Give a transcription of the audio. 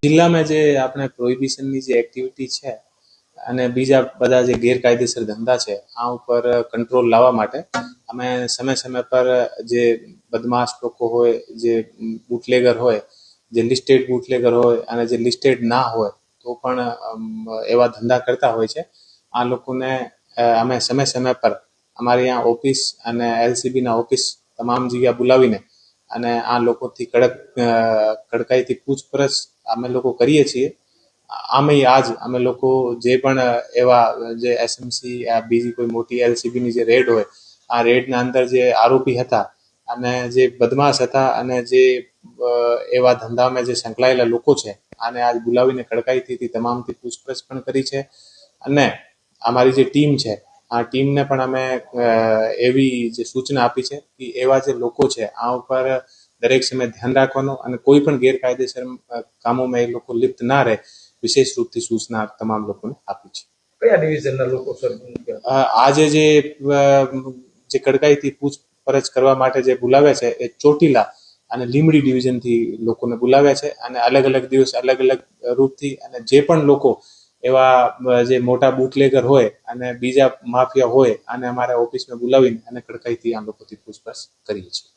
જિલ્લામાં જે આપણે પ્રોહિબિશનની જે એક્ટિવિટી છે અને બીજા બધા જે ગેરકાયદેસર ધંધા છે આ ઉપર કંટ્રોલ લાવવા માટે અમે સમય સમય પર જે બદમાશ લોકો હોય, જે બુટલેગર હોય, જે લિસ્ટેડ બુટલેગર હોય અને જે લિસ્ટેડ ના હોય તો પણ એવા ધંધા કરતા હોય છે, આ લોકોને અમે સમય સમય પર અમારી અહીંયા ઓફિસ અને એલસીબીના ઓફિસ તમામ જગ્યા બોલાવીને અને આ લોકોથી કડકાઈથી પૂછપરછ અમે લોકો કરીએ છીએ. આજ અમે લોકો જે પણ એવા જે એસએમસી બીજી કોઈ મોટી એલસીબીની જે રેડ હોય, આ રેડના અંદર જે આરોપી હતા અને જે બદમાશ હતા અને જે એવા ધંધામાં જે સંકળાયેલા લોકો છે આને આજ બોલાવીને કડકાઈથી તમામથી પૂછપરછ પણ કરી છે. અને અમારી જે ટીમ છે આ ટીમને પણ અમે એવી જે સૂચના આપી છે કે એવા જે લોકો છે આ ઉપર દરેક સમય ધ્યાન રાખવાનું અને કોઈ પણ ગેરકાયદેસર કામોમાં એ લોકો લિપ્ત ના રહે, વિશેષ રૂપથી સૂચના તમામ લોકોને આપી છે. કયા ડિવિઝનના લોકો સર? આજે જે કડકાઈથી પૂછપરછ કરવા માટે જે બોલાવ્યા છે એ ચોટીલા અને લીંબડી ડિવિઝનથી લોકોને બોલાવ્યા છે અને અલગ અલગ દિવસ અલગ અલગ રૂપથી અને જે પણ લોકો એવા જે મોટા બુટલેગર હોય અને બીજા માફિયા હોય અને અમારા ઓફિસમાં બોલાવીને અને કડકાઈથી આ લોકોથી પૂછપરછ કરીએ છીએ.